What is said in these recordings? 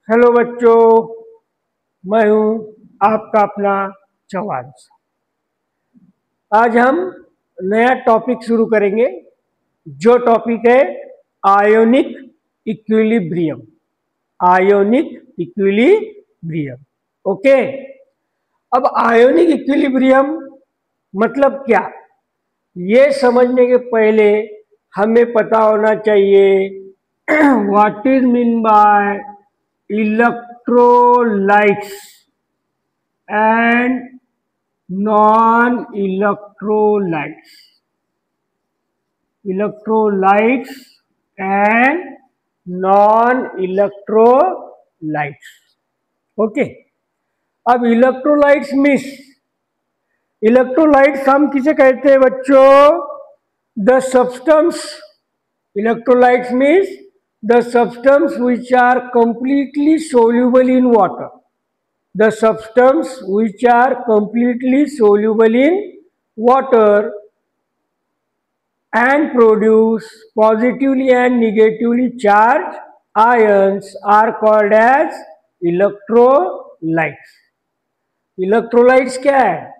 Hello बच्चों, मैं हूं आपका अपना चौहान। आज हम नया टॉपिक शुरू करेंगे जो टॉपिक है ionic equilibrium. Ionic equilibrium. Okay. अब आयोनिक इक्विलिब्रियम मतलब क्या, ये समझने के पहले हमें पता होना चाहिए what is mean by electrolytes and non-electrolytes. Electrolytes and non-electrolytes. Okay. अब इलेक्ट्रोलाइट्स हम किसे कहते हैं बच्चों? The substance. Electrolytes means the substance which are completely soluble in water. The substances which are completely soluble in water and produce positively and negatively charged ions are called as electrolytes. Electrolytes क्या है?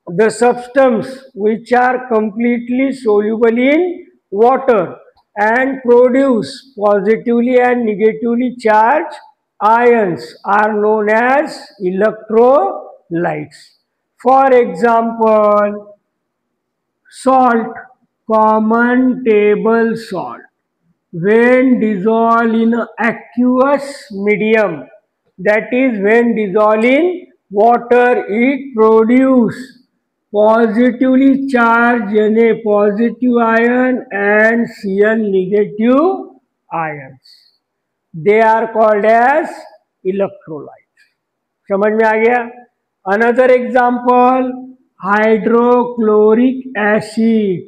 The substances which are completely soluble in water and produce positively and negatively charged ions are known as electrolytes. For example, salt, common table salt, when dissolved in aqueous medium, that is when dissolved in water, it produces positively charged Na positive ion and Cl negative ions. They are called as electrolytes. समझ में आ गया? Another example, hydrochloric acid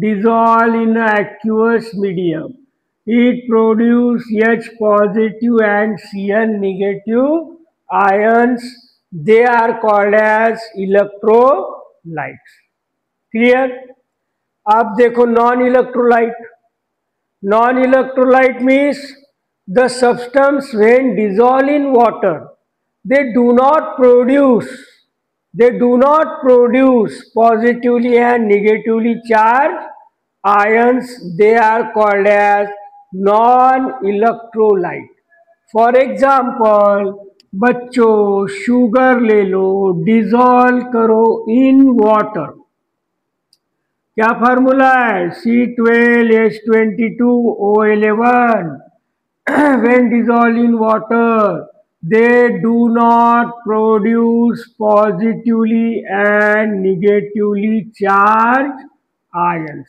dissolved in aqueous medium. It produces H positive and Cl negative ions. They are called as electrolytes. Clear? अब देखो non electrolyte. Non electrolyte means the substance when dissolved in water, they do not produce positively and negatively charged ions. They are called as non electrolyte. For example, बच्चों sugar ले लो, dissolve करो in water. क्या formula है? C12H22O11. When dissolved in water, they do not produce positively and negatively charged ions.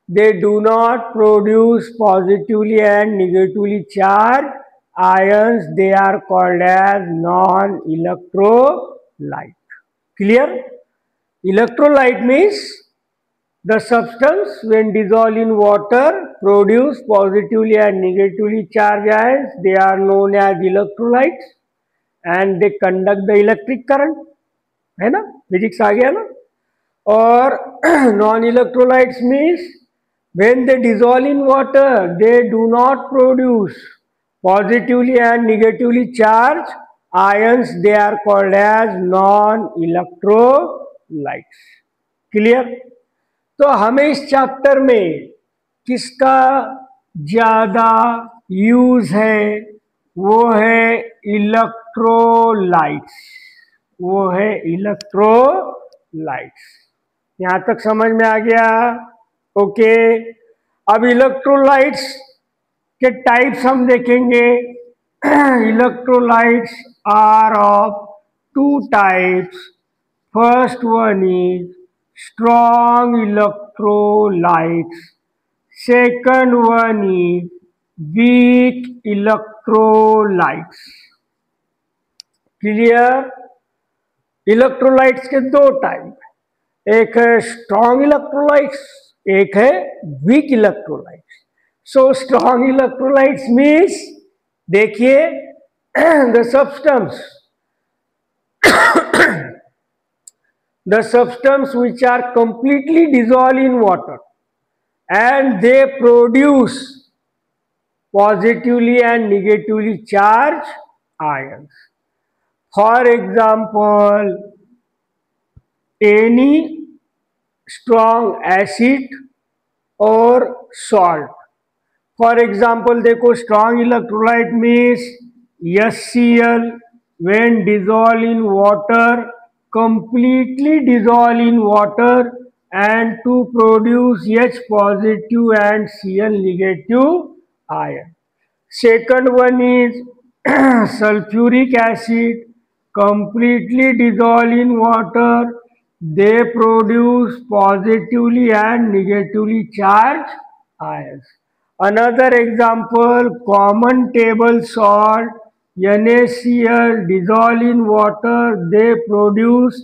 They do not produce positively and negatively charged ions. They are called as non-electrolyte. Clear? Electrolyte means the substance when dissolved in water produce positively and negatively charged ions. They are known as electrolytes and they conduct the electric current. है ना? Physics आ गया ना? और non electrolytes means when they dissolve in water, they do not produce positively and negatively charged ions. They are called as non electrolytes. Clear? तो हमें इस chapter में किसका ज्यादा यूज है? वो है इलेक्ट्रोलाइट्स। वो है इलेक्ट्रोलाइट्स। यहां तक समझ में आ गया? ओके। अब इलेक्ट्रोलाइट्स के टाइप्स हम देखेंगे। Electrolytes are of two types. First one is strong electrolytes. Second one is weak electrolytes. Clear? Electrolytes के दो टाइप, एक है स्ट्रॉन्ग इलेक्ट्रोलाइट्स, एक है weak electrolytes. So strong electrolytes means, देखिए, the substance the substance which are completely dissolved in water and they produce positively and negatively charged ions. For example, any strong acid or salt. For example, देखो strong electrolyte means HCl when dissolved in water, completely dissolved in water, and to produce H positive and Cl negative ion. Second one is sulfuric acid, completely dissolved in water. They produce positively and negatively charged ions. Another example, common table salt, NaCl dissolved in water. They produce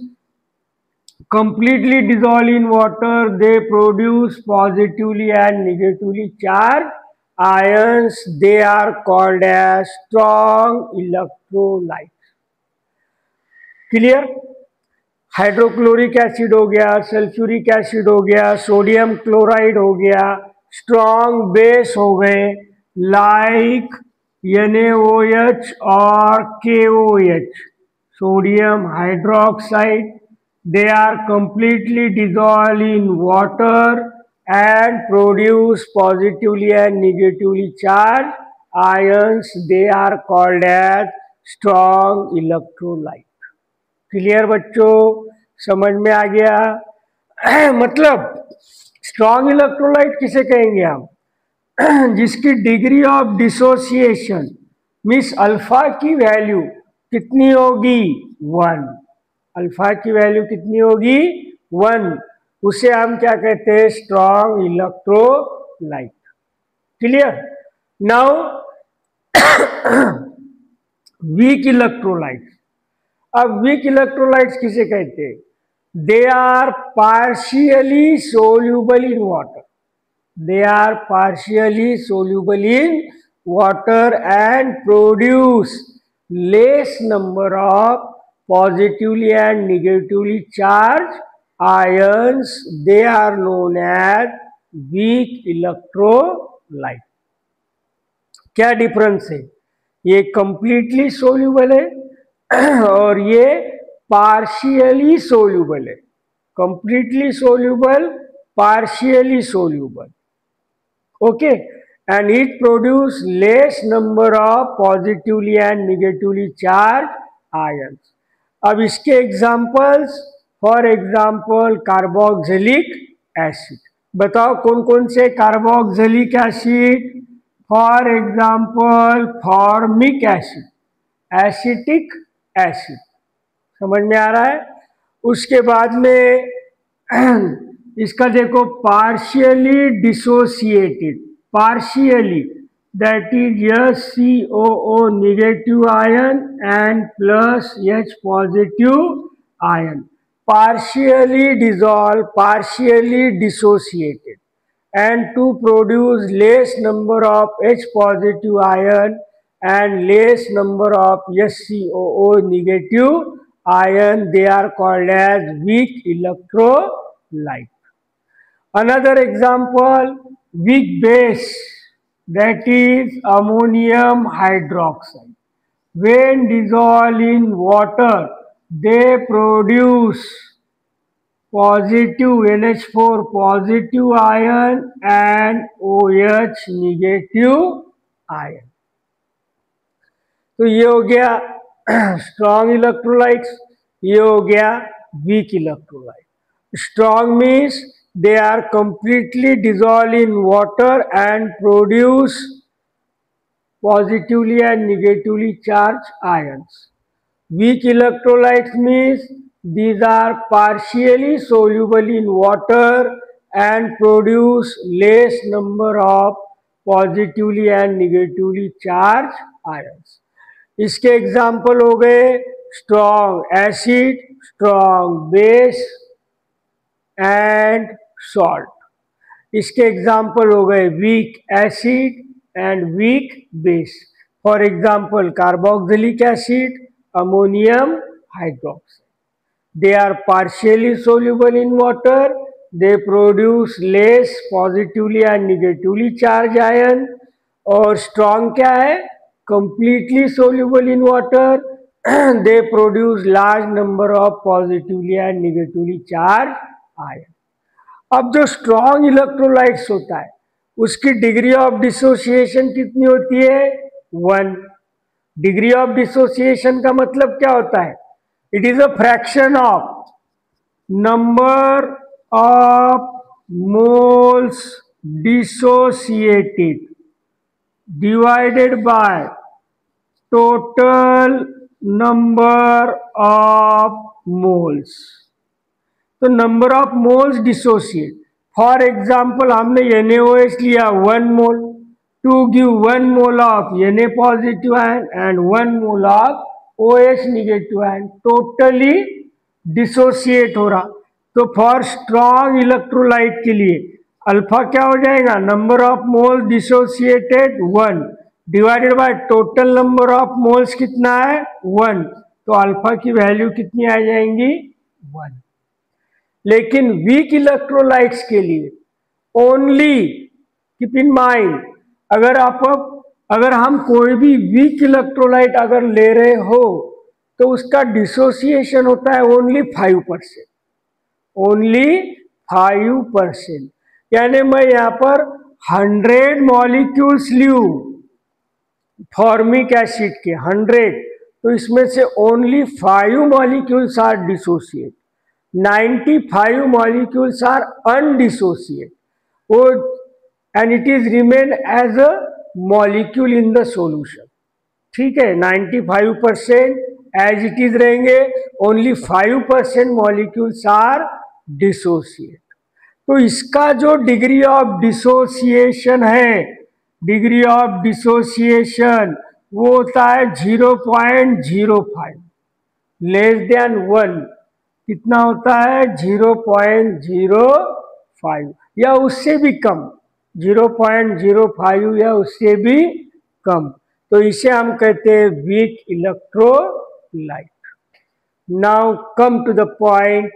completely dissolved in water, they produce positively and negatively charged ions. They are called as strong electrolytes. Clear? Hydrochloric acid हो गया, sulphuric acid हो गया, sodium chloride हो गया, strong base हो गए like NaOH और KOH, sodium hydroxide. They are completely dissolved in water and produce positively and negatively charged ions. They are called as strong electrolyte. Clear बच्चों? समझ में आ गया? मतलब स्ट्रॉन्ग इलेक्ट्रोलाइट किसे कहेंगे हम? जिसकी degree of dissociation means alpha की वैल्यू कितनी होगी? 1. अल्फा की वैल्यू कितनी होगी? 1. उसे हम क्या कहते हैं? Strong electrolyte. Clear? Now weak electrolyte. अब वीक इलेक्ट्रोलाइट्स किसे कहते हैं? They are partially soluble in water. They are partially soluble in water and produce less number of positively and negatively charged ions. They are known as weak electrolyte. क्या difference है? ये completely soluble है और ये partially soluble है. Completely soluble, partially soluble. Okay, and it produce less number of positively and negatively charged ions. अब इसके examples, for example carboxylic acid. बताओ कौन कौन से carboxylic acid? For example formic acid, acetic acid. समझ में आ रहा है? उसके बाद में इसका देखो partially dissociated, partially that is HCOO negative ion and plus H positive ion. Partially dissolve, partially dissociated and to produce less number of H positive ion and less number of HCOO negative ion, they are called as weak electrolyte. Another example, weak base, that is ammonium hydroxide. When dissolved in water, they produce positive NH4 positive ion and OH negative ion. तो ये हो गया strong electrolytes, ये हो गया weak electrolyte. Strong means they are completely dissolved in water and produce positively and negatively charged ions. Weak electrolytes means these are partially soluble in water and produce less number of positively and negatively charged ions. इसके example हो गए strong acid, strong base and salt. इसके example हो गए weak acid and weak base. For example carboxylic acid, ammonium hydroxide. They are partially soluble in water. They produce less positively and negatively charged ion. और strong क्या है, completely soluble in water, they produce large number of positively and negatively charge ion. अब जो strong electrolytes होता है उसकी degree of dissociation कितनी होती है, 1। डिग्री ऑफ डिसोसिएशन का मतलब क्या होता है, it is a fraction of number of moles dissociated divided by total number of moles। तो number of moles dissociate, for example हमने NaOH लिया 1 mole to give 1 mole of Na positive ion and 1 mole of OH negative ion, totally dissociate हो रहा। तो for strong electrolyte के लिए alpha क्या हो जाएगा, number of moles dissociated 1 divided by total number of moles कितना है 1, तो अल्फा की वैल्यू कितनी आ जाएंगी 1। लेकिन वीक इलेक्ट्रोलाइट्स के लिए ओनली कीप इन माइंड, अगर हम कोई भी वीक इलेक्ट्रोलाइट अगर ले रहे हो तो उसका डिसोसिएशन होता है ओनली 5%, ओनली 5%। यानी मैं यहाँ पर 100 मॉलिक्यूल्स लूं फॉर्मिक एसिड के 100, तो इसमें से only 5 molecules are dissociate, 95 molecules are undissociate, and it is remain as a molecule in the solution। ठीक है, 95% एज इट इज रहेंगे, ओनली 5% मॉलिक्यूल्स आर डिसोसिएट। तो इसका जो डिग्री ऑफ डिसोसिएशन है, डिग्री ऑफ डिसोसिएशन वो होता है 0.05, लेस देन 1 कितना होता है 0.05 या उससे भी कम, 0.05 या उससे भी कम, तो इसे हम कहते हैं weak electrolyte. Now come to the point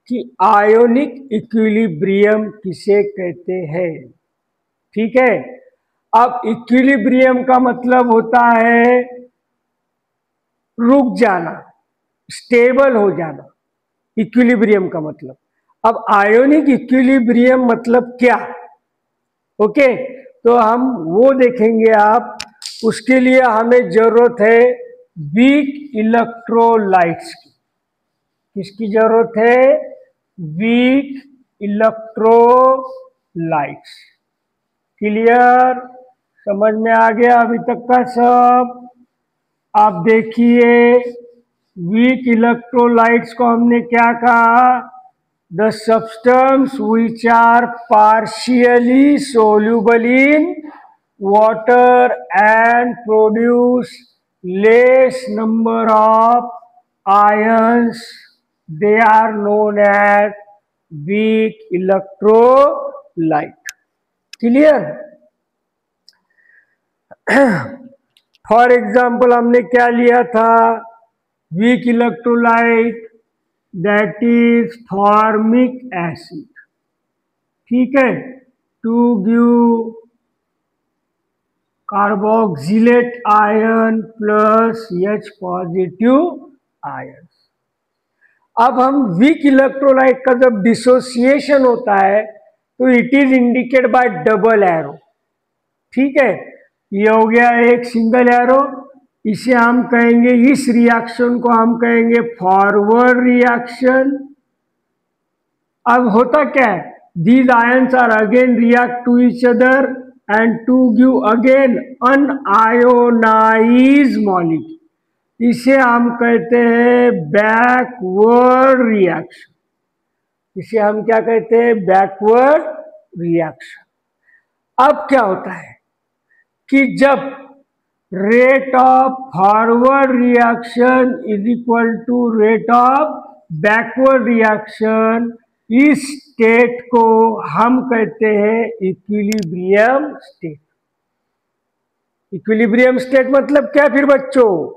कि आयोनिक इक्विलिब्रियम किसे कहते हैं। ठीक है, अब इक्विलिब्रियम का मतलब होता है रुक जाना, स्टेबल हो जाना, इक्विलिब्रियम का मतलब। अब आयोनिक इक्विलिब्रियम मतलब क्या, ओके, तो हम वो देखेंगे। आप उसके लिए हमें जरूरत है वीक इलेक्ट्रोलाइट्स की। किसकी जरूरत है, वीक इलेक्ट्रोलाइट्स। क्लियर, समझ में आ गया अभी तक का सब। आप देखिए वीक इलेक्ट्रोलाइट्स को हमने क्या कहा, the substance which are partially soluble in water and produce less number of ions, they are known as weak electrolyte. Clear. For example हमने क्या लिया था, weak electrolyte that is formic acid. ठीक है, to give carboxylate ion plus H positive ion. अब हम weak electrolyte का जब डिसोसिएशन होता है तो it is indicate bye double arrow. ठीक है, ये हो गया एक सिंगल एरो, इसे हम कहेंगे, इस रिएक्शन को हम कहेंगे फॉरवर्ड रिएक्शन। अब होता क्या है, these ions are again react to each other and to give again unionized molecule, इसे हम कहते हैं बैकवर्ड रिएक्शन। इसे हम क्या कहते हैं, बैकवर्ड रिएक्शन। अब क्या होता है कि जब rate of forward reaction is equal to rate of backward reaction, इस स्टेट को हम कहते हैं इक्विलिब्रियम स्टेट। इक्विलिब्रियम स्टेट मतलब क्या फिर बच्चों,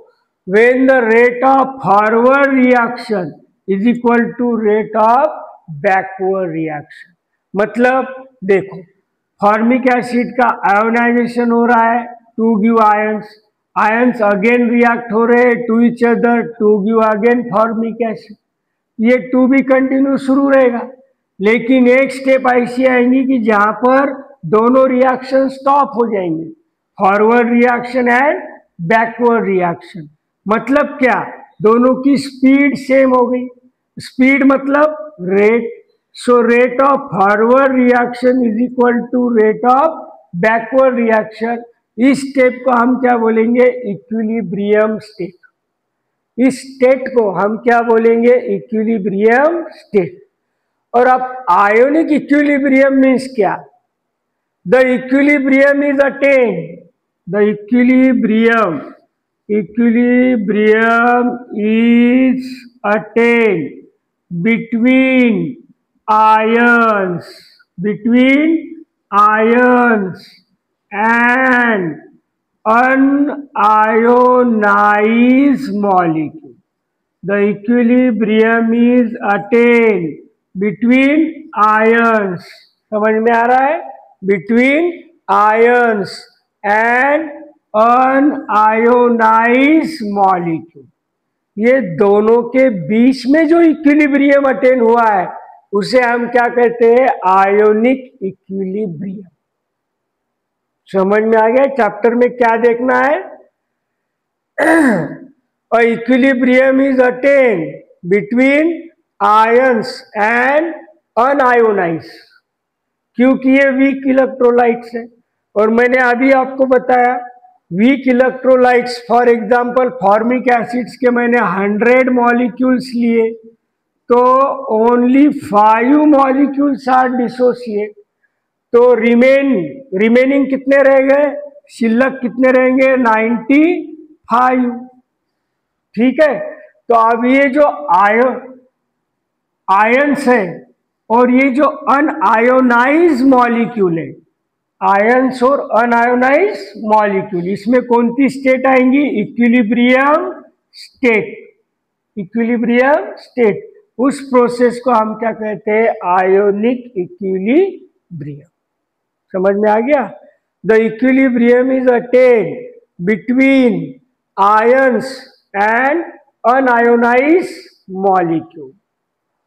when the rate of forward reaction is equal to rate of backward reaction। मतलब देखो, फॉर्मिक एसिड का आयोनाइजेशन हो रहा है to give ions, ions again react हो रहे हैं to each other to give again formic acid. ये टू भी कंटिन्यू शुरू रहेगा, लेकिन एक स्टेप ऐसी आएंगी कि जहां पर दोनों रिएक्शन स्टॉप हो जाएंगे, forward reaction and backward reaction. मतलब क्या, दोनों की स्पीड सेम हो गई, स्पीड मतलब rate, so rate of forward reaction is equal to rate of backward reaction. इस स्टेप को हम क्या बोलेंगे, इक्विलिब्रियम स्टेट। इस स्टेट को हम क्या बोलेंगे, इक्विलिब्रियम स्टेट। और अब आयोनिक इक्विलिब्रियम मीन्स क्या, the equilibrium is attend, the equilibrium is attained between ions and unionized molecule. The equilibrium is attained between ions, समझ में आ रहा है, between ions and unionised molecule. ये दोनों के बीच में जो इक्विलिब्रियम अटेन हुआ है उसे हम क्या कहते हैं, आयोनिक इक्विलिब्रियम। समझ में आ गया चैप्टर में क्या देखना है, equilibrium is attain between ions and unionised, क्योंकि ये वीक इलेक्ट्रोलाइट्स है। और मैंने अभी आपको बताया weak electrolytes, for example formic acids के मैंने 100 मॉलिक्यूल्स लिए तो ओनली 5 मॉलिक्यूल्स आर डिसोसिएट, तो रिमेनिंग कितने रह गए, शिल्लक कितने रहेंगे, 95। ठीक है, तो अब ये जो आयंस है और ये जो अनआयोनाइज्ड मॉलिक्यूल है, आयंस और अनआयोनाइज्ड मॉलिक्यूल, इसमें कौन सी स्टेट आएंगी, इक्विलिब्रियम स्टेट। इक्विलिब्रियम स्टेट, उस प्रोसेस को हम क्या कहते हैं, आयोनिक इक्विलिब्रियम। समझ में आ गया, the equilibrium is attend between ions and unionised molecule,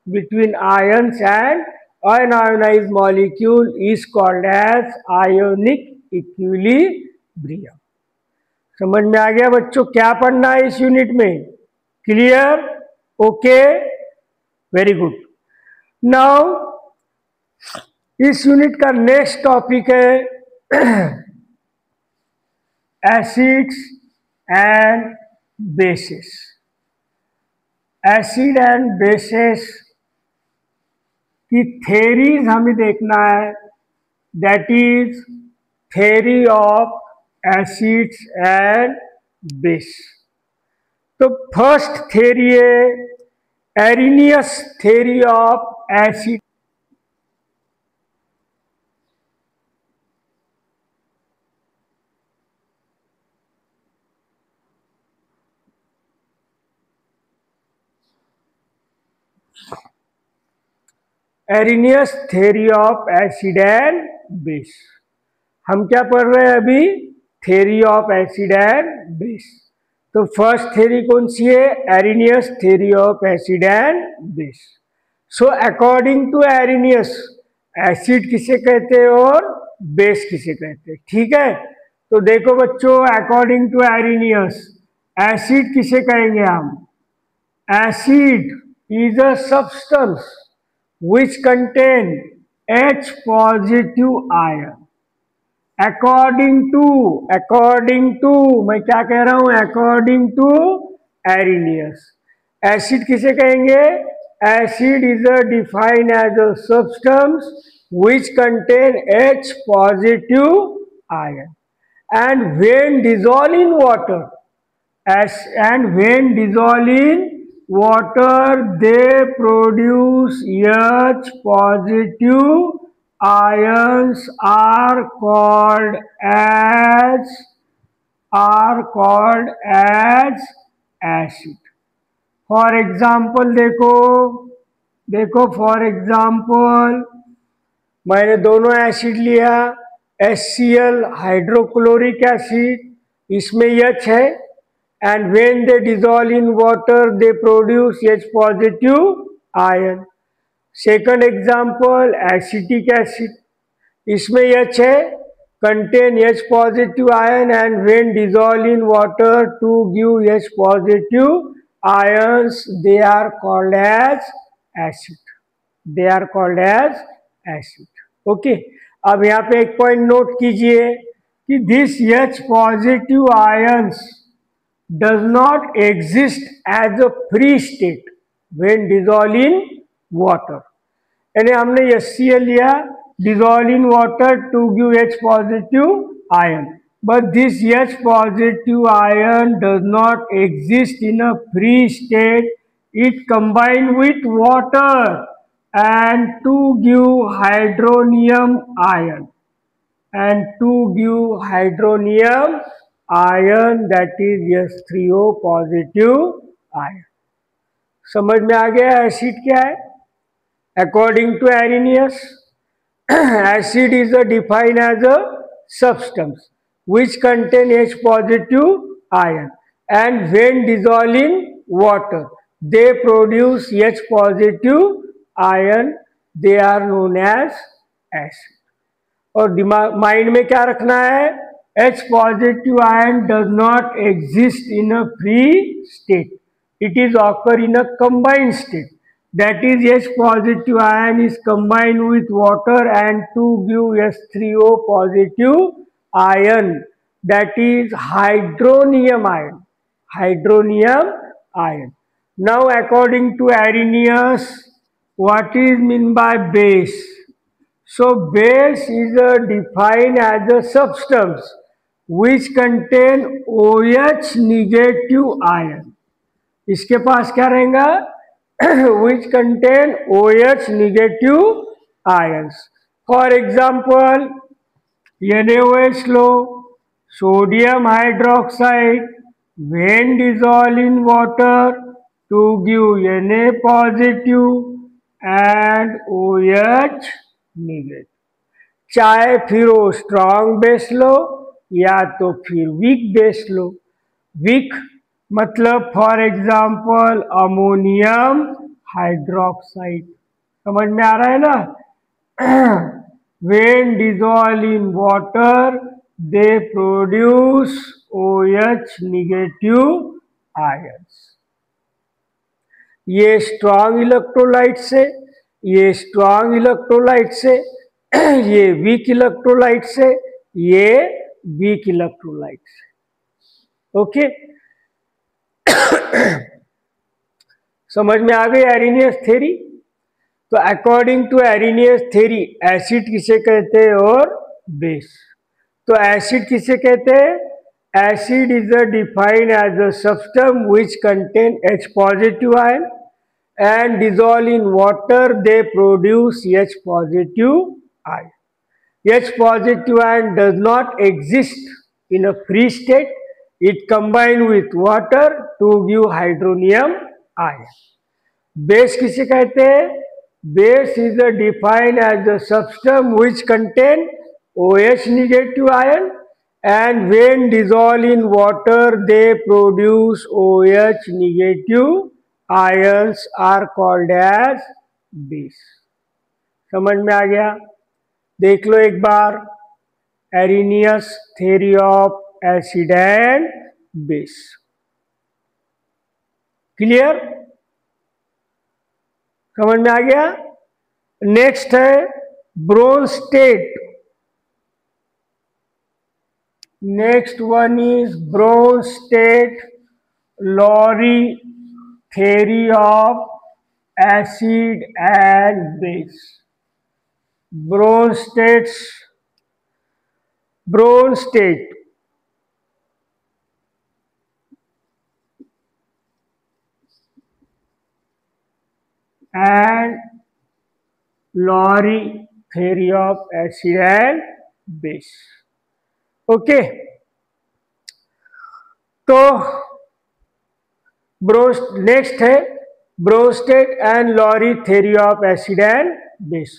between ions and unionized molecule is called as ionic equilibrium। समझ में आ गया बच्चों, क्या पढ़ना है इस यूनिट में, clear, okay, very good. Now इस यूनिट का नेक्स्ट टॉपिक है acids and bases. Acid and bases की थेरीज हमें देखना है, that is theory of acids and base. तो फर्स्ट थेरी है Arrhenius theory of acid. Arrhenius theory of acid and base. हम क्या पढ़ रहे हैं अभी, theory of acid and base. तो फर्स्ट थेरी कौन सी है, Arrhenius theory of acid and base. So according to एरिनियस, acid किसे कहते हैं और बेस किसे कहते हैं। ठीक है, तो देखो बच्चों, अकॉर्डिंग टू एरिनियस एसिड किसे कहेंगे हम, acid is a substance which contain H positive ion। according to मैं क्या कह रहा हूं, according to Arrhenius एसिड किसे कहेंगे, acid is defined as a substance which contain H positive ion and when dissolved in water they produce H positive ions are called as acid। For example देखो for example मैंने दोनों acid लिया, HCl hydrochloric acid, इसमें H है, and when they dissolve in water they produce H positive ion. Second example, acetic acid, इसमें H है, contain H positive ion, and when dissolved in water to give H positive ions they are called as acid. They are called as acid. Okay. अब यहाँ पे एक point note कीजिए कि this H positive ions does not exist as a free state when dissolved in water. यानी हमने HCl लिया, dissolved in water to give H positive ion, but this H positive ion does not exist in a free state. It combines with water and to give hydronium ion, that is H3O positive ion. समझ में आ गया acid क्या है? According to Arrhenius, acid is defined as a substance which contain H positive ion, and when dissolved in water they produce H positive ion. They are known as acid. और दिमाग mind में क्या रखना है? H positive ion does not exist in a free state. It is occur in a combined state. That is, H positive ion is combined with water and to give H3O positive ion, that is hydronium ion. Now, according to Arrhenius, what is meant by base? So base is defined as a substance which contain OH negative ion. इसके पास क्या रहेगा? Which contain OH negative ions. For example, NaOH low, sodium hydroxide, when dissolved in water to give Na positive and OH negative. चाहे फिर वो strong base लो या तो फिर weak base लो. Week मतलब फॉर एग्जाम्पल अमोनियम हाइड्रोक्साइड. समझ में आ रहा है ना? When dissolved in water they produce OH negative ions. ये स्ट्रॉन्ग इलेक्ट्रोलाइट से, ये स्ट्रॉन्ग इलेक्ट्रोलाइट से, ये वीक इलेक्ट्रोलाइट से, ये वीक इलेक्ट्रोलाइट से. ओके. समझ में आ गई एरिनियस थ्योरी? तो अकॉर्डिंग टू एरिनियस थ्योरी एसिड किसे कहते हैं और बेस. तो एसिड किसे कहते हैं? Acid is defined as a substance which contain H positive ion and dissolve in water they produce H positive ion. H positive ion does not exist in a free state. It combines with water to give hydronium ion. Base किसे कहते हैं? Base is defined as a substance which contain OH negative ion, and when dissolved in water they produce OH negative ions are called as base. समझ में आ गया? देख लो एक बार Arrhenius theory of acid and base. Clear? समझ में आ गया? नेक्स्ट है Bronsted. Next one is Bronsted Lowry theory of acid and base. Bronsted and Lowry theory of acid and base. Okay. तो नेक्स्ट है Bronsted and Lowry theory of acid and base.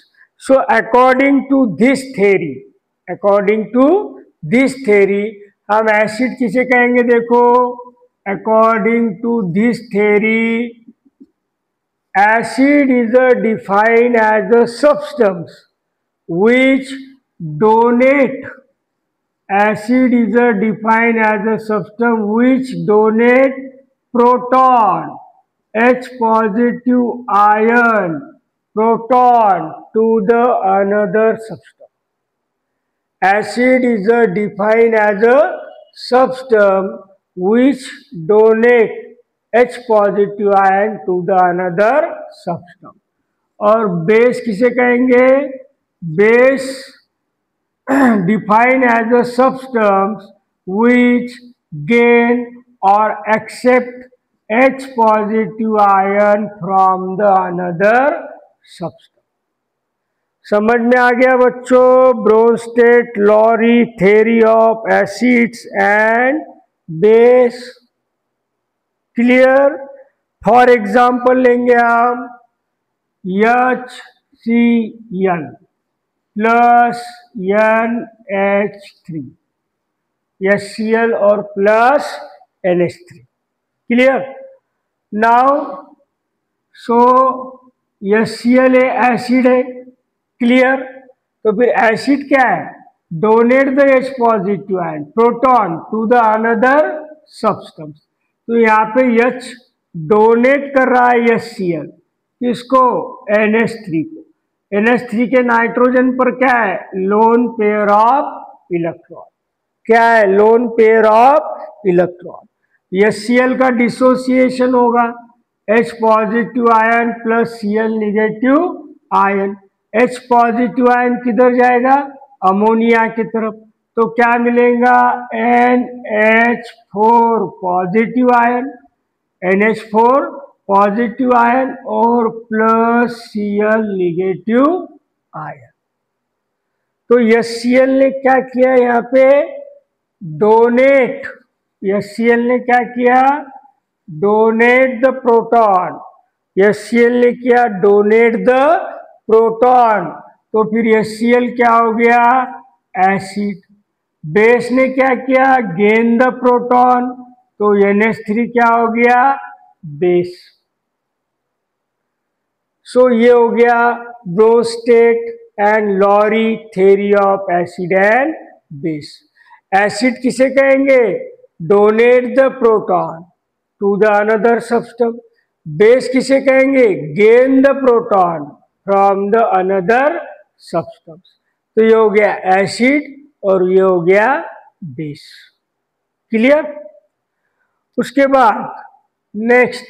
So according to this theory according to this theory हम acid किसे कहेंगे? देखो, according to this theory acid is defined as a substance which donate acid is defined as a substance which donate proton H positive ion proton to the another substance. Acid is defined as a substance which donate H positive ion to the another substance. और base किसे कहेंगे? Base defined as a substance which gain or accept H positive ion from the another substance. समझ में आ गया बच्चों? Bronsted Lowry theory of acids and base. Clear? For example लेंगे हम HCl प्लस NH3, HCl और plus NH3। Clear? Now so HCl acid है। Clear? तो फिर एसिड क्या है? Donate the H positive ion proton to the another substance. तो यहाँ पे H डोनेट कर रहा है HCl किसको? NH3 को। NH3 के नाइट्रोजन पर क्या है? Loan pair of electron. क्या है? Loan pair of electron. HCl का डिसोसिएशन होगा H positive ion plus Cl negative ion. H positive ion किधर जाएगा? अमोनिया की तरफ। तो क्या मिलेगा? NH4 positive ion, NH4 positive ion और प्लस Cl निगेटिव आयन। तो HCl ने क्या किया यहाँ पे? डोनेट। HCl ने क्या किया? Donate the proton. HCl ने किया डोनेट द प्रोटॉन। तो फिर HCl क्या हो गया? एसिड। बेस ने क्या किया? Gain the proton. तो NH3 क्या हो गया? बेस। सो ये हो गया Bronsted and Lowry theory of acid and base. Acid किसे कहेंगे? Donate the proton to the another substance. Base किसे कहेंगे? Gain the proton from the another substance. तो ये हो गया एसिड और ये हो गया बेस। क्लियर? उसके बाद next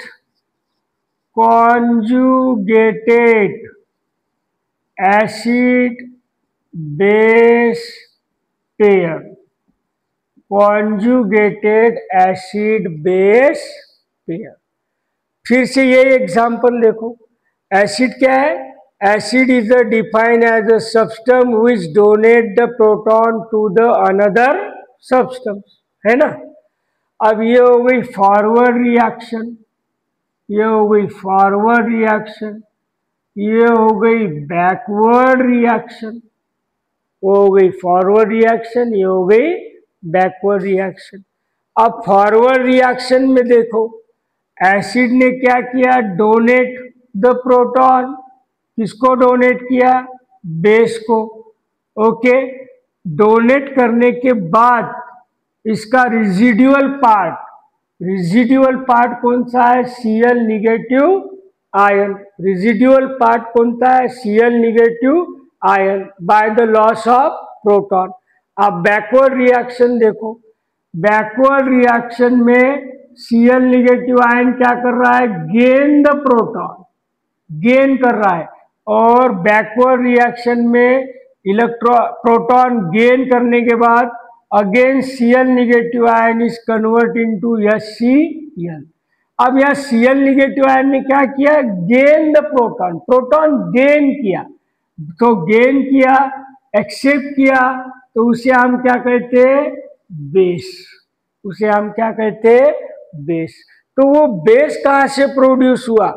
conjugated acid base pair. Conjugated acid base pair. फिर से ये एग्जांपल देखो। एसिड क्या है? Acid is defined as a substance which donate the proton to the another substance, है ना? अब ये हो गई फॉरवर्ड रिएक्शन, ये हो गई फॉरवर्ड रिएक्शन, ये हो गई बैकवर्ड रिएक्शन। वो हो गई फॉरवर्ड रिएक्शन, ये हो गई बैकवर्ड रिएक्शन। अब फॉरवर्ड रिएक्शन में देखो, एसिड ने क्या किया? Donate the proton. किसको डोनेट किया? बेस को। ओके, डोनेट करने के बाद इसका रिजिड्यूअल पार्ट कौन सा है? Cl negative ion. Residual part कौन सा है? Cl negative ion by the loss of proton. अब बैकवर्ड रिएक्शन देखो। बैकवर्ड रिएक्शन में Cl निगेटिव आयन क्या कर रहा है? गेन द प्रोटॉन, गेन कर रहा है। और बैकवर्ड रिएक्शन में प्रोटॉन गेन करने के बाद again Cl negative ion is convert into HCl। अब यह Cl निगेटिव आयन ने क्या किया? Gain the proton. Proton gain किया, तो गेन किया, एक्सेप्ट किया, तो उसे हम क्या कहते हैं? बेस। उसे हम क्या कहते हैं? बेस। तो वो बेस कहां से प्रोड्यूस हुआ?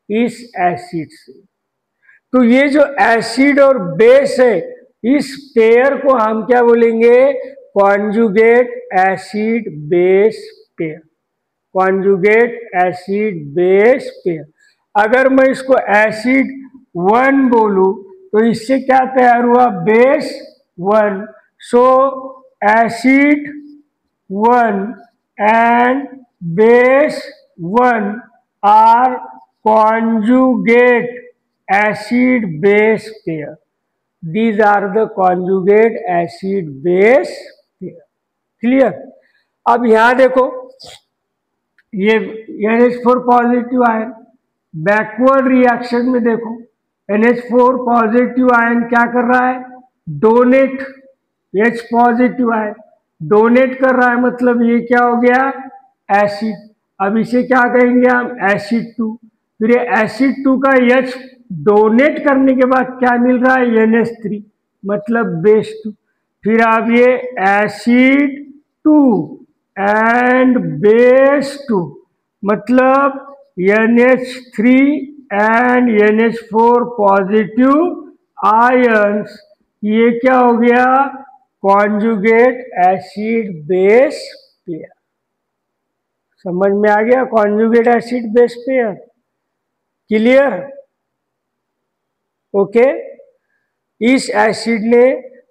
इस एसिड से। तो ये जो एसिड और बेस है, इस पेयर को हम क्या बोलेंगे? Conjugate acid base pair. Conjugate acid base pair. अगर मैं इसको एसिड 1 बोलूं तो इससे क्या तैयार हुआ? Base 1। So acid 1 and base 1 are conjugate acid base pair. These are the conjugate acid base pair. Clear? अब यहां देखो, ये NH4 positive ion, backward reaction में देखो NH4 पॉजिटिव आयन क्या कर रहा है? Donate. H positive ion donate कर रहा है, मतलब ये क्या हो गया? एसिड। अब इसे क्या कहेंगे हम? एसिड 2। फिर ये एसिड 2 का H डोनेट करने के बाद क्या मिल रहा है? NH3, मतलब बेस 2। फिर अब ये एसिड 2 एंड बेस 2, मतलब NH3 and NH4 positive ions, ये क्या हो गया? Conjugate acid base pair. समझ में आ गया? Conjugate acid base pair. Clear? Okay. इस एसिड ने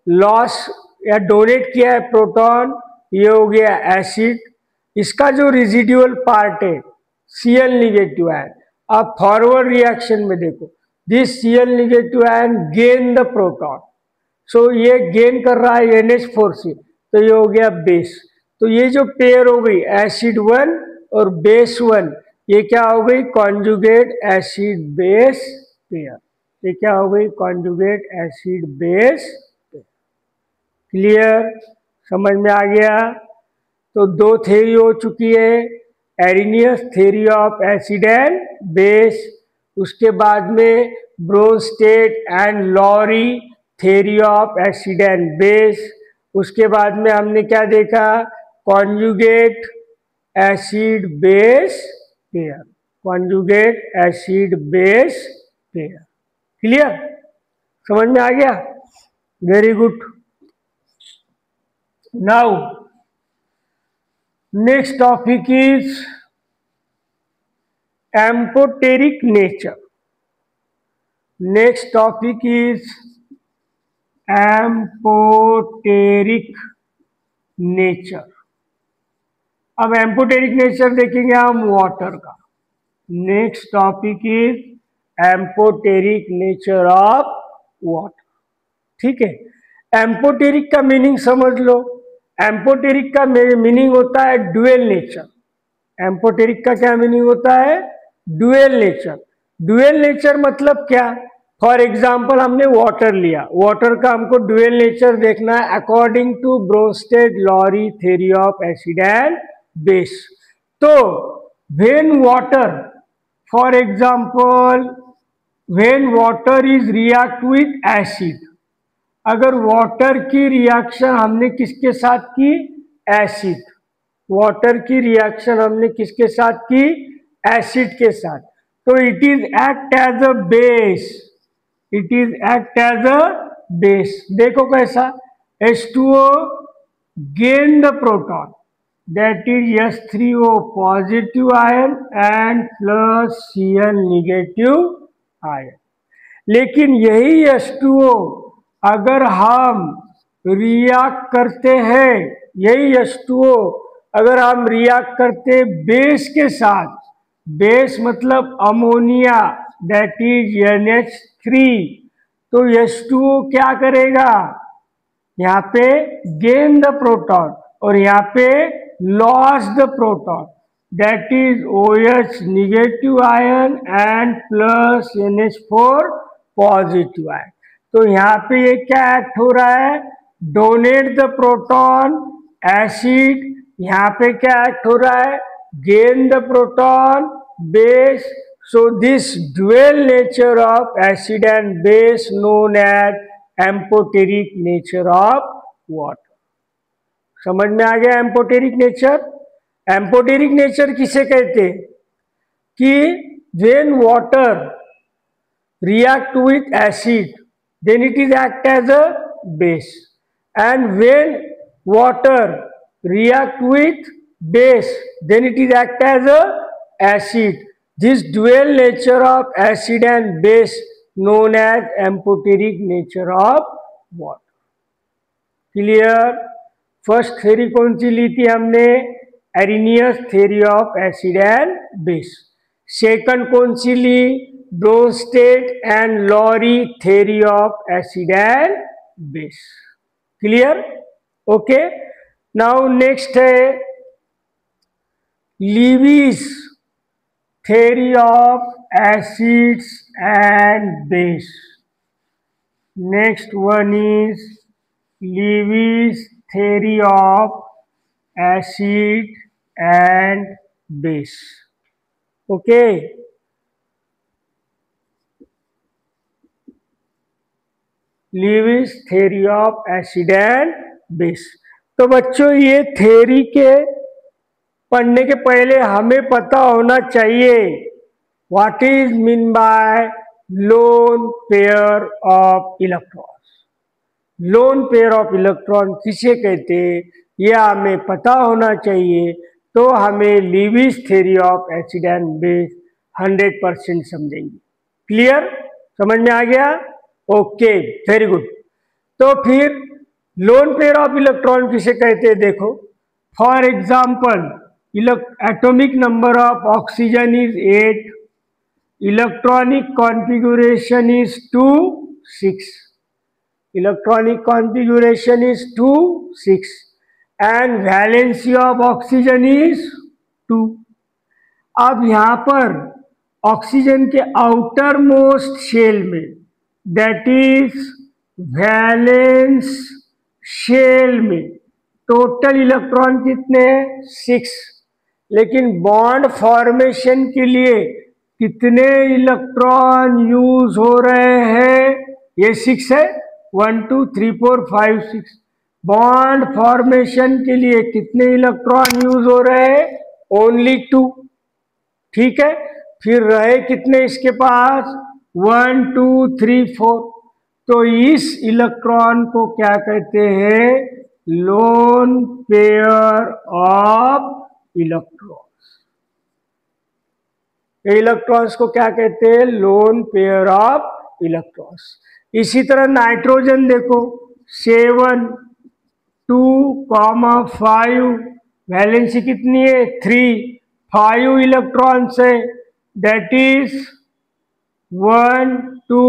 लॉस या डोनेट किया है प्रोटॉन, ये हो गया एसिड। इसका जो रेजिडुअल पार्ट है Cl निगेटिव आयन, अब फॉरवर्ड रिएक्शन में देखो, this Cl negative ion gain the proton, so ये गेन कर रहा है NH4 से, तो ये हो गया बेस। तो ये जो पेयर हो गई एसिड 1 और बेस 1, ये क्या हो गई? Conjugate acid base pair. ये क्या हो गई? Conjugate acid base pair. Clear? समझ में आ गया? तो दो थ्योरी हो चुकी है, Arrhenius theory of acid and base, उसके बाद में Bronsted and Lowry theory of acid and base, उसके बाद में हमने क्या देखा? Conjugate acid base pair. Conjugate acid base pair. Clear? समझ में आ गया? Very good. Now next topic is amphoteric nature. Next topic is amphoteric nature. अब एम्पोटेरिक नेचर देखेंगे हम वाटर का। Next topic is amphoteric nature of water. ठीक है, एम्पोटेरिक का मीनिंग समझ लो। एम्पोटेरिक का मीनिंग होता है डुअल नेचर। एम्पोटेरिक का क्या मीनिंग होता है? Dual nature. डुअल नेचर मतलब क्या? फॉर एग्जाम्पल हमने वाटर लिया, वाटर का हमको डुअल नेचर देखना है according to Bronsted Lowry theory of acid and base. तो when water, for example when water is react with acid, अगर वाटर की रिएक्शन हमने किसके साथ की? एसिड। वाटर की रिएक्शन हमने किसके साथ की? एसिड के साथ। तो it is act as a base. It is act as a base. देखो कैसा? H2O gain the proton, that is H3O positive ion and plus Cl negative ion। लेकिन यही H2O अगर हम रिएक्ट करते हैं, यही H2O अगर हम रिएक्ट करते बेस के साथ, बेस मतलब अमोनिया, दैट इज NH3, तो H2O क्या करेगा? यहाँ पे गेन द प्रोटॉन और यहाँ पे loss the proton, that is OH negative ion and plus NH4 positive ion. तो यहाँ पे ये क्या एक्ट हो रहा है? Donate the proton. एसिड यहाँ पे क्या एक्ट हो रहा है? Gain the proton. Base. So this dual nature of acid and base known as amphoteric nature of water. समझ में आ गया एम्पोटेरिक नेचर? एम्पोटेरिक नेचर किसे कहते हैं? कि when water react with acid then it is act as a base. And when water react with base, then it is act as a acid. This dual nature of acid and base known as amphoteric nature of water. Clear? First theory कौन सी ली थी हमने? Arrhenius theory of acid and base. Second कौन सी ली? Bronsted and Lowry theory of acid and base. Clear? Okay. Now next है Lewis theory of acids and base. Next one is Lewis theory of acid and base. Okay. Lewis theory of acid and base. तो बच्चों ये theory के पढ़ने के पहले हमें पता होना चाहिए what is mean bye loan pair of electron. Loan pair of electron किसे कहते हैं यह हमें पता होना चाहिए. तो हमें Lewis theory of acid and base 100% समझेंगे. क्लियर? समझ में आ गया? Okay, very good. तो फिर लोन पेयर ऑफ इलेक्ट्रॉन किसे कहते हैं? देखो, for example atomic number of oxygen is 8, electronic configuration is 2, 6. Electronic configuration is 2, 6 and valency of oxygen is 2. अब यहाँ पर ऑक्सीजन के आउटर मोस्ट शेल में, दैट इज वैलेंस शेल में, टोटल इलेक्ट्रॉन कितने हैं? 6. लेकिन बॉन्ड फॉर्मेशन के लिए कितने इलेक्ट्रॉन यूज हो रहे हैं? ये 6 है. 1 2 3 4 5 6. बॉन्ड फॉर्मेशन के लिए कितने इलेक्ट्रॉन यूज हो रहे हैं? ओनली 2. ठीक है. फिर रहे कितने इसके पास? 1 2 3 4. तो इस इलेक्ट्रॉन को क्या कहते हैं? Lone pair of electrons. Electrons को क्या कहते हैं? Lone pair of electrons. इसी तरह नाइट्रोजन देखो, 7 2 5, वैलेंसी कितनी है? 3. 5 इलेक्ट्रॉन से, दैट इज 1 2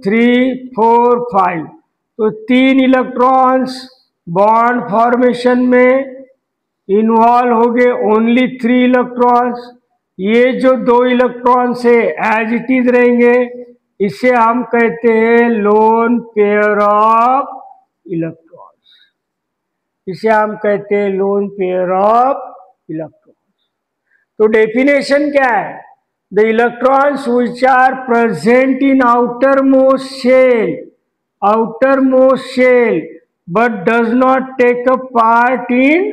3 4 5. तो 3 इलेक्ट्रॉन्स बॉन्ड फॉर्मेशन में इन्वॉल्व हो गए. Only 3 electrons. ये जो 2 इलेक्ट्रॉन्स है एज इट इज रहेंगे. इसे हम कहते हैं लोन पेयर ऑफ इलेक्ट्रॉन्स. इसे हम कहते हैं लोन पेयर ऑफ इलेक्ट्रॉन्स. तो डेफिनेशन क्या है? The electrons which are present in outermost shell but does not take a part in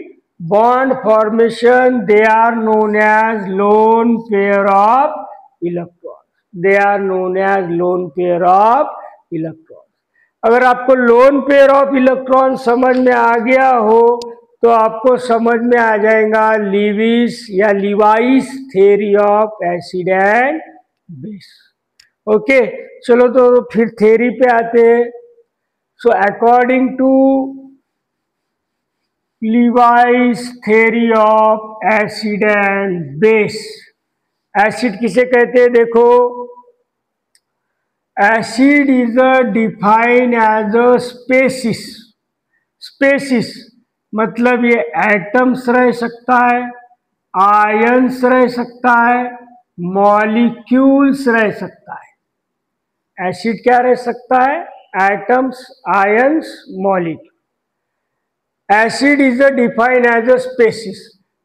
bond formation, they are known as lone pair of electrons. They are known as lone pair of electrons. अगर आपको loan pair of electron समझ में आ गया हो तो आपको समझ में आ जाएगा लीविस या Levi's theory of acid and base. Okay, चलो तो फिर थ्योरी पे आते हैं. So according to Lewi's theory of acid and base, acid किसे कहते हैं? देखो, acid is defined as a species. Species मतलब ये एटम्स रह सकता है, आयंस रह सकता है, मॉलिक्यूल्स रह सकता है. एसिड क्या रह सकता है? atoms, ions, molecule. Acid is defined as a species.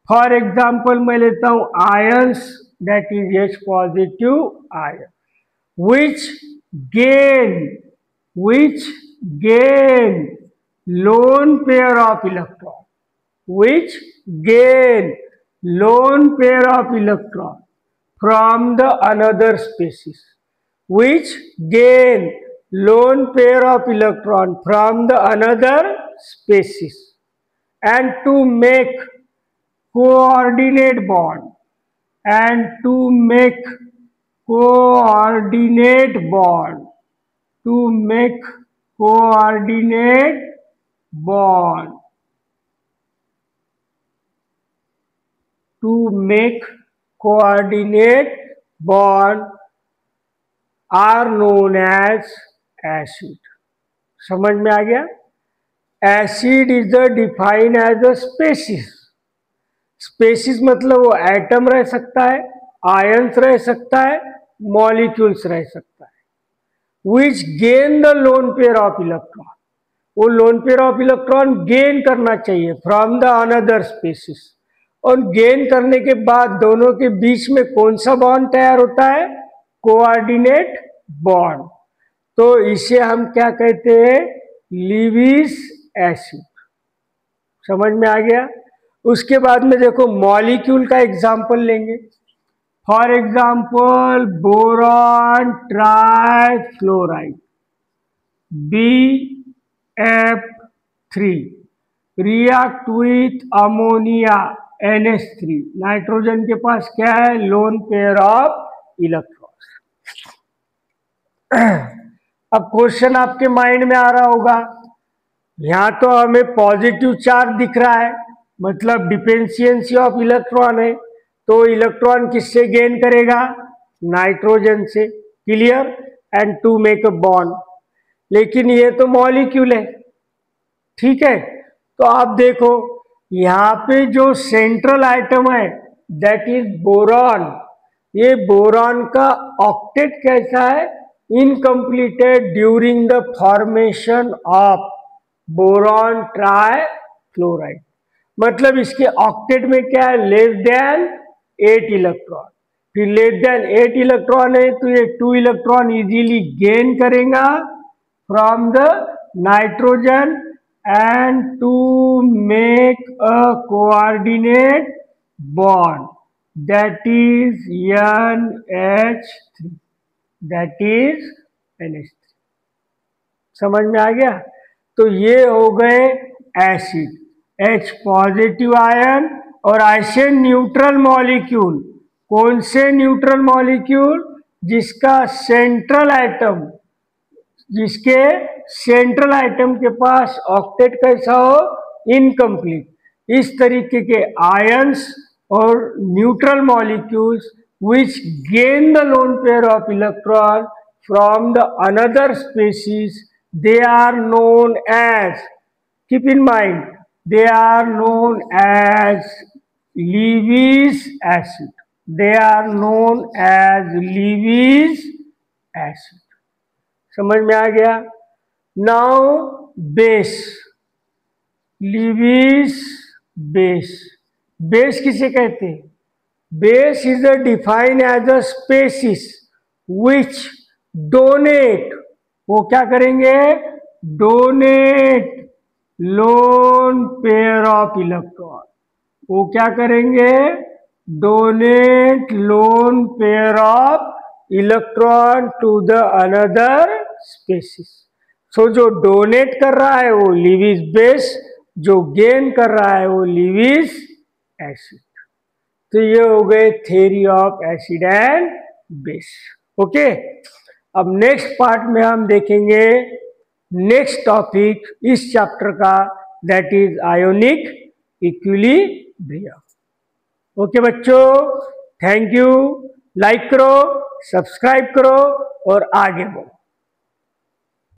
For example, मैं लेता हूँ ions, that is H positive ion, which gain lone pair of electron, which gain lone pair of electron from the another species, which gain lone pair of electron from the another species and to make coordinate bond and to make coordinate bond to make coordinate bond to make coordinate bond are known as acid. समझ में आ गया? Acid is defined as a species. Species मतलब वो atom रह सकता है, ions रह सकता है, मॉलिक्यूल्स रह सकता है, which gain the lone pair of electron. वो lone pair of electron gain करना चाहिए फ्रॉम द अनदर स्पेसिस. और गेन करने के बाद दोनों के बीच में कौन सा बॉन्ड तैयार होता है? Coordinate bond. तो इसे हम क्या कहते हैं? Lewis acid. समझ में आ गया? उसके बाद में देखो मॉलिक्यूल का एग्जाम्पल लेंगे. For example boron trifluoride BF3 react with ammonia NH3. Nitrogen के पास क्या है? Loan pair of electrons. अब क्वेश्चन आपके माइंड में आ रहा होगा, यहां तो हमें पॉजिटिव चार्ज दिख रहा है, मतलब डिपेंशियंसी ऑफ इलेक्ट्रॉन है, तो इलेक्ट्रॉन किससे गेन करेगा? नाइट्रोजन से. Clear? And to make a bond. लेकिन ये तो मॉलिक्यूल है, ठीक है. तो आप देखो यहाँ पे जो सेंट्रल आइटम है दैट इज बोरॉन. ये बोरॉन का ऑक्टेट कैसा है? Incompleted during the formation of boron trifluoride. मतलब इसके ऑक्टेट में क्या है? Less than 8 electron. फिर लेस देन 8 इलेक्ट्रॉन है तो ये 2 इलेक्ट्रॉन इजीली गेन करेगा from the nitrogen and to make a coordinate bond that is NH3. that is NH3. समझ में आ गया? तो ये हो गए एसिड. H पॉजिटिव आयन और ऐसे न्यूट्रल मॉलिक्यूल. कौन से न्यूट्रल मॉलिक्यूल? जिसका सेंट्रल आइटम, जिसके सेंट्रल आइटम के पास ऑक्टेट कैसा हो? इनकम्प्लीट. इस तरीके के आयंस और neutral molecules which gain the lone pair of electron from the another species, they are known as, keep in mind, they are known as Lewis acid. They are known as Lewis acid. समझ में आ गया? Now base. Lewis base. Base किसे कहते हैं? Base is defined as a species which donate. वो क्या करेंगे? Donate lone pair of electron. वो क्या करेंगे? Donate lone pair of electron to the another species. So जो डोनेट कर रहा है वो लीविस बेस, जो गेन कर रहा है वो लीविस एसिड. तो ये हो गए theory of acid and base. Okay. अब नेक्स्ट पार्ट में हम देखेंगे नेक्स्ट टॉपिक इस चैप्टर का, that is ionic equilibrium. Okay बच्चों, थैंक यू. लाइक करो, सब्सक्राइब करो और आगे बढ़ो.